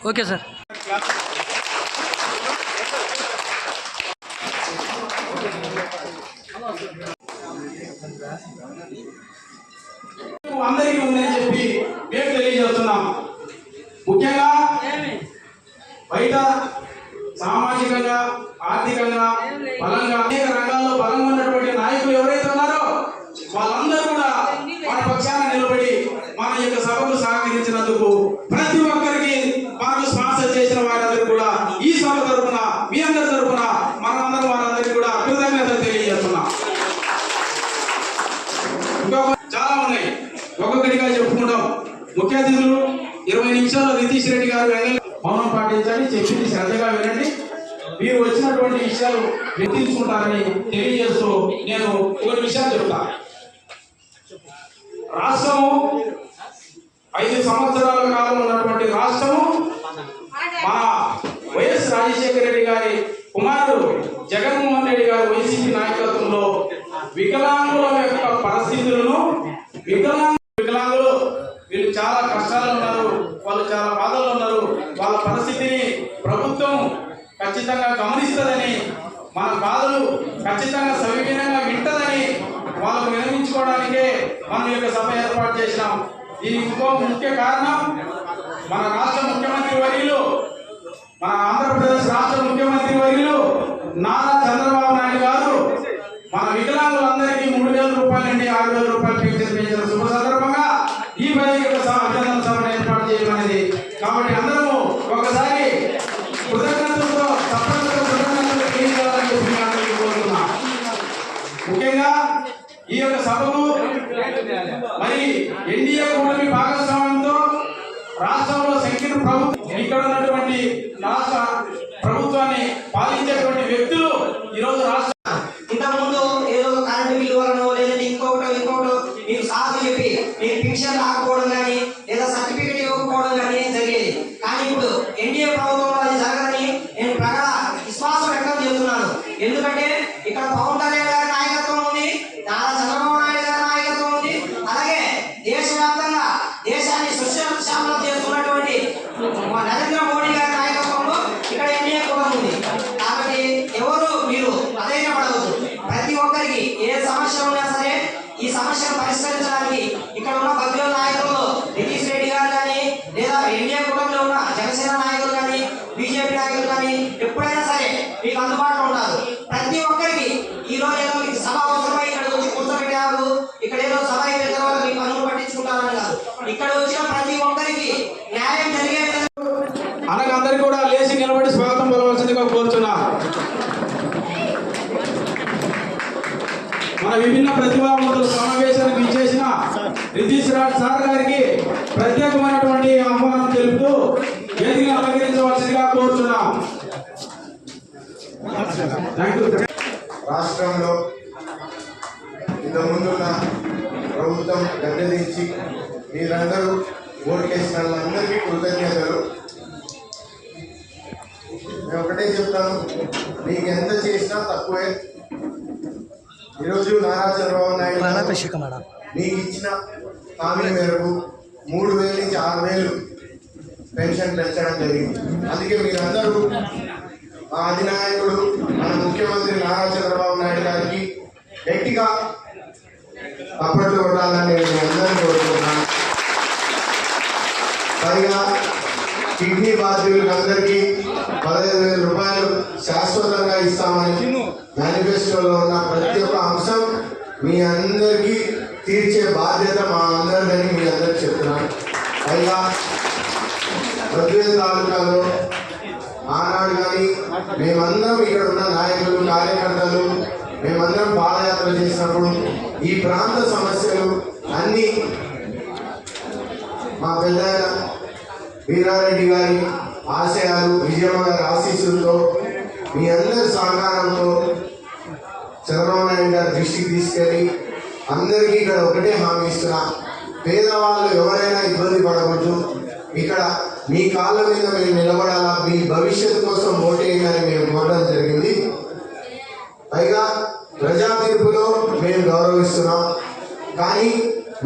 Okay sir. అందరికీ ఉందని చెప్పి మేము తెలియజేస్తున్నాం. ముఖ్యంగా బయట సామాజికంగా, ఆర్థికంగా బలంగా అనేక రంగాల్లో బలంగా ఉన్నటువంటి నాయకులు ఎవరైతే ఉన్నారో వాళ్ళందరూ కూడా మన పక్షాన నిలబడి మన యొక్క సభకు సహకరించినందుకు ప్రతి ఒక్కరికి మనకు స్పాన్సర్ చేసిన వారందరూ కూడా ఈ సభ తరఫున మీ అందరి తరఫున మనందరం వారందరికీ కూడా కృతజ్ఞతలు తెలియజేస్తున్నాం. ఇంకొక చాలా ఉన్నాయి, ఒక్కొక్కటిగా చెప్పుకుంటాం. ముఖ్య అతిథులు 20 నిమిషాల్లో నితీష్ రెడ్డి గారు మౌనం పాటించండి, చెప్పింది శ్రద్ధగా వినండి. మీరు వచ్చినటువంటి విషయాలు గుర్తించుకుంటారని తెలియజేస్తూ నేను ఒక విషయాలు చెప్తా. రాష్ట్రము 5 సంవత్సరాల కాలం ఉన్నటువంటి రాష్ట్రము మన వైఎస్ రాజశేఖర రెడ్డి గారి కుమారుడు జగన్మోహన్ రెడ్డి గారి వైసీపీ నాయకత్వంలో వికలాంగుల యొక్క పరిస్థితులను వికలాంగులు వీళ్ళు చాలా కష్టాలు ఉన్నారు, వాళ్ళు చాలా బాధలు ఉన్నారు. వాళ్ళ పరిస్థితిని ప్రభుత్వం ఖచ్చితంగా గమనిస్తుందని, మన బాధలు ఖచ్చితంగా సవివీనంగా వింటదని వాళ్ళకు వినిపించుకోవడానికే మనం యొక్క సభ ఏర్పాటు చేసినాం. దీనికి ఇంకో ముఖ్య కారణం మన రాష్ట్ర ముఖ్యమంత్రి వర్యులు, మన ఆంధ్రప్రదేశ్ రాష్ట్ర ముఖ్యమంత్రి వర్యులు నారా చంద్రబాబు నాయుడు గారు మన వికలాంగులందరికీ 3,000 రూపాయల నుండి 6,000 రూపాయలు పెంచిన శుభ సందర్భంగా ఈ యొక్క అభినందన సభను ఏర్పాటు చేయడం అనేది. కాబట్టి అందరము ఒకసారి కృతజ్ఞతలతో కోరుతున్నాం. ముఖ్యంగా ఈ యొక్క సభకు మరి ఎన్డీఏ కూటమి భాగస్వామ్యంతో రాష్ట్రంలో సంఖ్యను ప్రభుత్వం ఇక్కడ ఉన్నటువంటి రాష్ట్ర ప్రభుత్వాన్ని పాలించేటువంటి వ్యక్తులు ఈరోజు రాష్ట్ర ఇంతకుముందు ఏదో కరెంటు బిల్లు వలన లేదంటే ఇంకొకటో మీకు సాగు చెప్పి మీకు పెన్షన్ రాకపోవడం కానీ లేదా సర్టిఫికేట్ ఇవ్వకపోవడం కానీ జరిగేది. కానీ ఇప్పుడు ఎన్డీఏ ప్రభుత్వంలో అది జరగదని నేను ప్రగాఢ విశ్వాసం వ్యక్తం చేస్తున్నాను. ఎందుకంటే ఇక్కడ పవన్ కళ్యాణ్ గారి నాయకత్వం ఉంది, నారా చంద్రబాబు నాయుడు గారి నాయకత్వం ఉంది, అలాగే దేశవ్యాప్తంగా దేశాన్ని సుశామలం చేస్తున్నటువంటి నరేంద్ర మోడీ గారి నాయకత్వంలో ఇక్కడ ఎన్డీఏ కూడా ఉంది. కాబట్టి ఎవరు మీరు అధైర్యపడవద్దు. ప్రతి ఒక్కరికి ఏ సమస్య ఉన్నా సరే ఈ సమస్యను పరిష్కరించడానికి ఇక్కడ ఉన్న భద్రుల నాయకులు నితీష్ రెడ్డి గారు కానీ లేదా ఎన్డీఏ కుటుంబంలో ఉన్న జనసేన నాయకులు కానీ బీజేపీ నాయకులు కానీ ఎప్పుడైనా సరే మీకు అందుబాటులో ఉన్నారు. ప్రతి ఒక్కరికి ఈ రోజు ఏదో మీకు సభ అవసరమై ఇక్కడ వచ్చి కూర్చోబెట్టారు, ఇక్కడ ఏదో సభ అయిపోయిన తర్వాత మీకు పనులు పట్టించుకుంటారని కాదు. ఇక్కడ వచ్చిన ప్రతి ఒక్కరికి న్యాయం జరిగే అనగా అందరికీ కూడా లేచి నిలబడి స్వాగతం పలవలసిందిగా కోరుతున్నా. మన విభిన్న ప్రతిభావంతుల సమావేశానికి ఇచ్చేసిన నితీష్ రాజ్ సార్ గారికి ప్రత్యేకమైనటువంటి ఆహ్వానం తెలుపుతూ వేదికను అలంకరించవలసిందిగా కోరుతున్నాం. రాష్ట్రంలో ఇంతకుముందున్న ప్రభుత్వం గద్దెదించి మీరందరూ ఓట్లేసిన వాళ్ళందరికీ కృతజ్ఞతలు. నేను ఒకటే చెప్తాను, మీకు ఎంత చేసినా తక్కువే. ఈరోజు నారా చంద్రబాబు నాయుడు మీకు ఇచ్చిన హామీ మేరకు 3,000 నుంచి 6,000 పెన్షన్ పెంచడం జరిగింది. అందుకే మీరందరూ మా అధినాయకుడు మన ముఖ్యమంత్రి నారా చంద్రబాబు నాయుడు గారికి గట్టిగా అప్పట్లో కొట్టాలని నేను అందరినీ కోరుకుంటున్నాను. పైగా కిడ్నీ బాధితులకు అందరికీ 15,000 రూపాయలు శాశ్వతంగా ఇస్తామని మేనిఫెస్టోలో ఉన్న ప్రతి ఒక్క అంశం మీ అందరికీ తీర్చే బాధ్యత మా అందరిదని మీ అందరికి చెప్తున్నాను. పైగా బద్వేల్ తాలూకాలో ఆనాడు కానీ మేమందరం ఇక్కడ ఉన్న నాయకులు కార్యకర్తలు మేమందరం పాదయాత్ర చేసినప్పుడు ఈ ప్రాంత సమస్యలు అన్నీ మా పెద్ద వీరారెడ్డి గారి ఆశయాలు, విజయమ్మ గారి ఆశీస్సులతో మీ అందరి సహకారంతో చంద్రబాబు నాయుడు గారి దృష్టికి తీసుకెళ్ళి అందరికీ ఇక్కడ ఒకటే హామీ ఇస్తున్నా, పేదవాళ్ళు ఎవరైనా ఇబ్బంది పడకూడదు, ఇక్కడ మీ కాళ్ళ మీద మేము నిలబడాలా, మీ భవిష్యత్తు కోసం ఓటేయాలని మేము కోరడం జరిగింది. పైగా ప్రజా తీర్పులో మేము గౌరవిస్తున్నాం. కానీ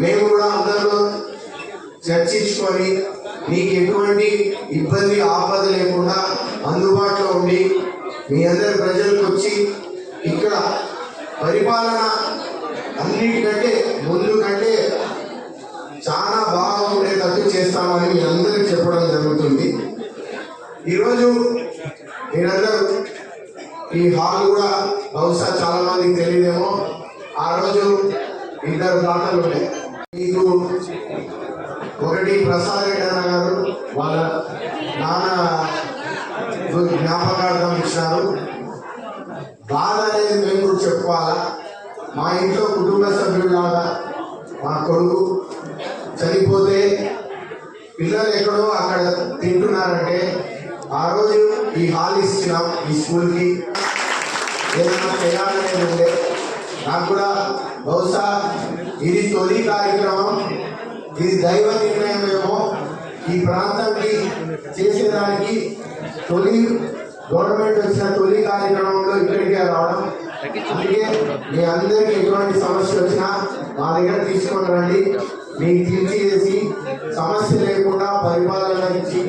మేము కూడా అందరూ చర్చించుకొని మీకు ఎటువంటి ఇబ్బంది ఆపద లేకుండా అందుబాటులో ఉండి మీ అందరి ప్రజలకు వచ్చి ఇక్కడ పరిపాలన అన్నిటికంటే ముందు కంటే చాలా బాగా ఉండేటట్టు చేస్తామని మీ అందరికి చెప్పడం జరుగుతుంది. ఈరోజు మీరందరూ ఈ హాల్ కూడా బహుశా చాలా మందికి తెలియదేమో, ఆ రోజు 2 దాతలు ఉంటాయి. మీకు ఒకటి ప్రసాద్ రెడ్డి అన్న గారు వాళ్ళ నాన్న జ్ఞాపకార్థం ఇచ్చినారు. బాధ అనేది మేము కూడా చెప్పుకోవాలా. మా ఇంట్లో కుటుంబ సభ్యులాగా మా కొడుకు చనిపోతే పిల్లలు ఎక్కడో అక్కడ తింటున్నారంటే ఆ రోజు ఈ హాల్ ఇచ్చినాం ఈ స్కూల్కి. ఏదైనా చేయాలనేది ఉండే నాకు కూడా బహుశా ఇది తొలి కార్యక్రమం, ఇది దైవ నిర్ణయమేమో. ఈ ప్రాంతానికి చేసేదానికి తొలి గవర్నమెంట్ వచ్చిన తొలి కార్యక్రమంలో ఇక్కడికే రావడం. అందుకే మీ అందరికీ ఎటువంటి సమస్య వచ్చినా మా దగ్గర తీసుకొని రండి. మీకు తీర్చివేసి సమస్య లేకుండా పరిపాలన ఇచ్చి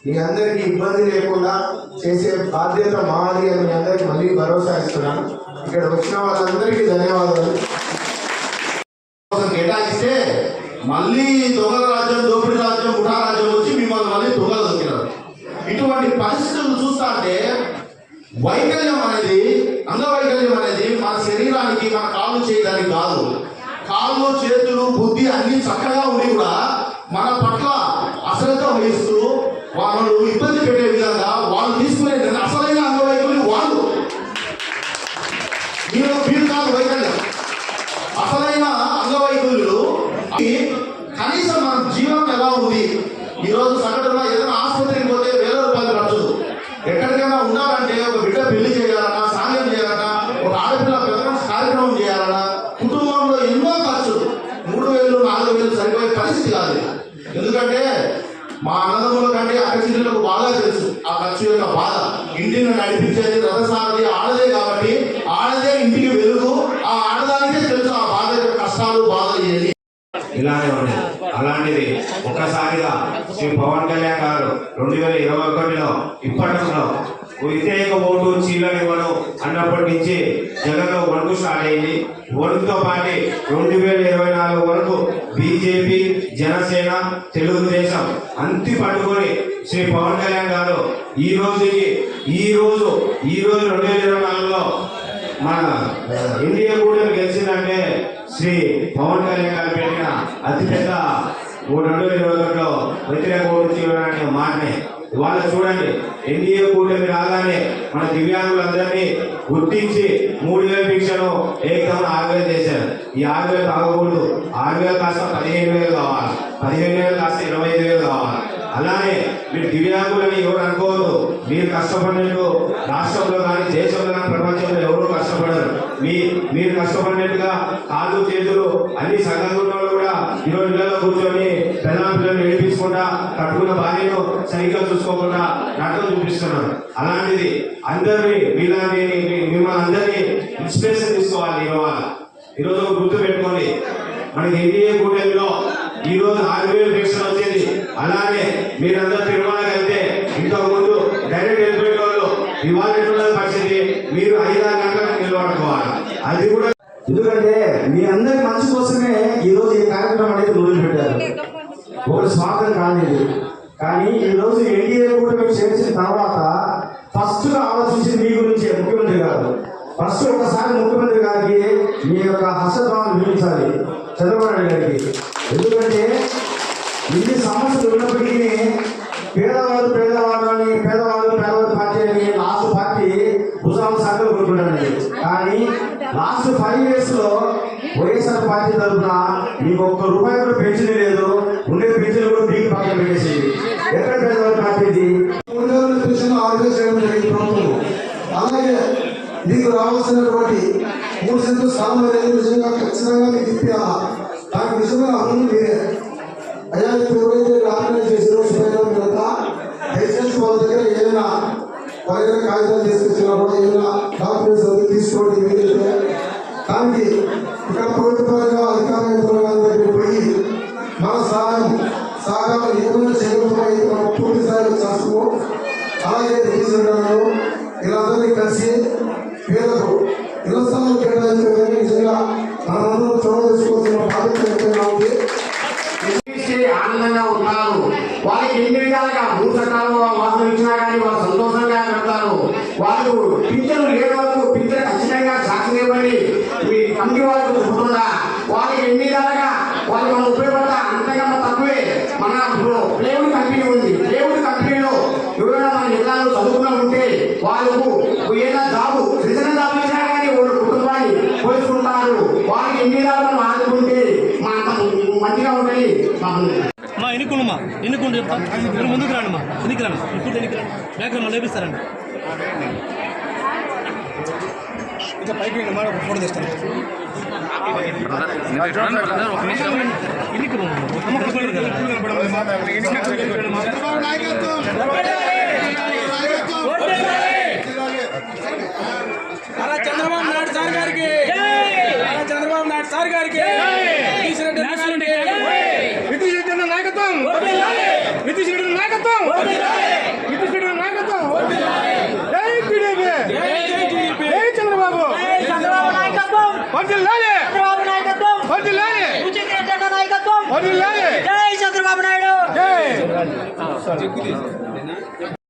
మీ అందరికీ ఇబ్బంది లేకుండా చేసే బాధ్యత మాది అని మీ అందరికి మళ్ళీ భరోసా ఇస్తున్నాను. ఇక్కడ వచ్చిన వాళ్ళందరికీ ధన్యవాదాలు. కేటాయిస్తే మళ్ళీ దొంగల రాజ్యం, దోపిడీ రాజ్యం, ముఠా రాజ్యం వచ్చి మిమ్మల్ని మళ్ళీ దొంగలు దొరికినారు. ఇటువంటి పరిస్థితులు చూస్తా అంటే వైకల్యం అనేది, అంగవైకల్యం అనేది మన శరీరానికి, మన కాళ్ళు చేయడానికి కాదు. కాళ్ళు, చేతులు, బుద్ధి అన్ని చక్కగా ఉండి కూడా మన పట్ల అశ్రద్ధ వహిస్తూ వాళ్ళు ఇబ్బంది పెట్టే విధంగా వాళ్ళు తీసుకునే అసలైన అంగవైకల్యం వాళ్ళు. మీరు కాదు వైకల్యం, అసలైన అంగవైకల్యులు. కనీసం మన జీవనం ఎలా ఉంది? ఈరోజు సంఘటన ఏదైనా ఆసుపత్రికి పోతే వేల రూపాయలు ఖర్చు. ఎక్కడికైనా ఉండాలంటే ఒక బిడ్డ పెళ్లి చేయాలన్నా, సాంగ్యం చేయాలన్నా, ఒక ఆడపిల్ల కార్యక్రమం చేయాలన్నా కుటుంబంలో ఎన్నో ఖర్చులు. 3,000 4,000 సరిపోయే పరిస్థితి కాదు. ఎందుకంటే మా అన్నదమ్ముల కంటే అక్కచెల్లెలకు బాగా తెలుసు ఆ ఖర్చు యొక్క బాధ. ఇంటిని నడిపించేది రథసారథి ఆడదే కాబట్టి ఆడదే ఇంటికి వెలుగు. ఆ ఆడదానికే తెలుసు ఆ బాధ యొక్క కష్టాలు, బాధలు ఏది. ఇలానే ఉండేది. అలాంటిది ఒక్కసారిగా శ్రీ పవన్ కళ్యాణ్ గారు 2021లో ఇప్పటిలో వ్యతిరేక ఓటు చీలనివ్వను అన్నప్పటి నుంచి జగన్లో వణుకు స్టార్ట్ అయింది. వణుకుతో పాటు 2024 వరకు బీజేపీ, జనసేన, తెలుగుదేశం అంతి పట్టుకొని శ్రీ పవన్ కళ్యాణ్ గారు ఈ రోజు 2024లో మన ఇండియా కూటమి గెలిచిందంటే శ్రీ పవన్ కళ్యాణ్ గారు పెట్టిన అతిపెద్ద 2021లో వ్యతిరేక ఓటు తీయడానికి మాటనే. ఇవాళ చూడండి, ఎన్డీఏ కూటమి రాగానే మన దివ్యాంగులందరినీ గుర్తించి 3,000 పింఛను ఏకం 6,000 చేశారు. ఈ 6,000 కాకూడదు, 6,000 కాస్త 15,000 కావాలి, 15,000 కాస్త 25,000 కావాలి. అలానే మీరు దివ్యాంగులని ఎవరు అనుకోవద్దు. మీరు కష్టపడినట్టు రాష్ట్రంలో కానీ, దేశంలో కానీ, ప్రపంచంలో ఎవరు కష్టపడరు. మీరు కష్టపడినట్టుగా కాళ్ళు, చేతులు అన్ని సంఘంలో కూడా ఈరోజు ఇళ్లలో కూర్చొని పిల్లలు ఏడిపించుకుంటా, కట్టుకున్న భార్యను సరిగ్గా చూసుకోకుండా నటన చూపిస్తున్నారు. అలాంటిది అందరినీ మిమ్మల్ని అందరినీ ఇన్స్పిరేషన్ తీసుకోవాలి. ఈరోజు గుర్తు పెట్టుకోండి, మనకి ఎన్డీఏ కూటమిలో ఈ రోజు 6,000 పెన్షన్ వచ్చేది. అలానే మీరందరూ తిరుమలకి వెళ్తే ఇంతకు ముందు డైరెక్ట్ వెళ్ళిపోయే వాళ్ళు ఇవాళ పరిస్థితి మీరు 5-6 గంటలకు నిలబడుకోవాలి. అది కూడా ఎందుకంటే మీ అందరి మంచి కోసమే ఈ రోజు ఈ కార్యక్రమం అనేది మొదలు పెట్టారు. ఒక స్వార్థం కాలేదు. కానీ ఈ రోజు ఎన్డీఏ కూటమి చేసిన తర్వాత ఫస్ట్ గా ఆలోచించింది మీ గురించే ముఖ్యమంత్రి గారు. ఫస్ట్ ఒకసారి ముఖ్యమంత్రి గారికి మీ యొక్క హర్షధ్వానం వినిపించాలి చంద్రబాబు నాయుడు గారికి. ఎందుకంటే ఇన్ని సమస్యలు ఉన్నప్పటికీ పేదవాళ్ళు పార్టీ అని లాస్ట్ పార్టీ భుజాల సంఘం కొట్టుకుంటారండి. కానీ లాస్ట్ 5 years లో వైఎస్ఆర్ పార్టీ తరఫున మీకు ₹1 కూడా పెన్షన్ లేదు. ఉండే పెన్షన్ కూడా మీకు పక్కన పెట్టేసింది. ఎక్కడ పేదవాళ్ళ పార్టీ ఇది? 3,000 పెన్షన్ 6,000 చేయడం జరిగింది ప్రభుత్వం. అలాగే మీకు రావాల్సినటువంటి 3 సెంట్లు స్థలం అనేది నిజంగా ఖచ్చితంగా మీకు ఇప్పించాలా. దానికి నిజమైన అమలు మీరే. అయ్యా ఎవరైతే ఆర్గనైజ్ చేసిన మీరంతా దయచేసి వాళ్ళ దగ్గర ఏదైనా వాళ్ళ దగ్గర కాగితాలు తీసుకొచ్చినా కూడా ఏదైనా డాక్యుమెంట్స్ అది తీసుకోండి. వీలైతే దానికి ఇక్కడ ప్రభుత్వంగా అధికార యంత్రాంగాల దగ్గర పోయి మన సహకారం ఏమైనా చేయకపోతే అలాగే రీసెంట్లను వీళ్ళందరినీ కలిసి పేదలకు ఇళ్ల స్థలాలు కేటాయించడం నిజంగా మనందరం చొరవ తీసుకోవాల్సిన బాధ్యత ఎంతైనా ఉంది. ఆనందంగా ఉంటారు. వాళ్ళకి ఎన్ని విధాలుగా 3 చట్టాలు వాహనం ఇచ్చినా కానీ వాళ్ళు సంతోషంగా పెడతారు. వాళ్ళు పింఛను లేని వాళ్ళకు పింఛను ఖచ్చితంగా సాక్షి ఇవ్వండి. మీ కమిటీ వాళ్ళకు చెబుతుందా వాళ్ళకి ఎన్ని విధాలుగా వాళ్ళు మనం ఉపయోగపడతా అంతకన్నా తక్కువే. మన ప్లేవుడ్ కంపెనీ ఉంది. ప్లేవుడ్ కంపెనీలో ఎవరైనా మన జిల్లాలో చదువుకున్నా ఉంటే వాళ్ళకు ఏదైనా జాబు రిజనల్ జాబ్ ఇచ్చినా కానీ వాళ్ళ కుటుంబాన్ని పోల్చుకుంటారు. వాళ్ళకి ఎన్ని విధాలు మనం ఆదుకుంటే మా మంచిగా ఉంటుంది. మా ఎన్నుకుంటూ చెప్తాం. మీరు ముందుకు రండి మా ఎన్నికలు ఇప్పుడు ఎన్నికలు బ్యాక్ రమ్మా లేపిస్తారండి. ఇంకా పైకి మాట ఒక ఫోటో తెస్తాను. చంద్రబాబు నాయుడు సార్ గారికి, చంద్రబాబు నాయుడు సార్ గారికి, నాయకత్వం, నాయకత్వం, నాయకత్వం, జై టీడీపీ, జై చంద్రబాబు, చంద్రబాబు నాయకత్వం, చంద్రబాబు నాయకత్వం, నాయకత్వం, జై చంద్రబాబు నాయుడు, జై.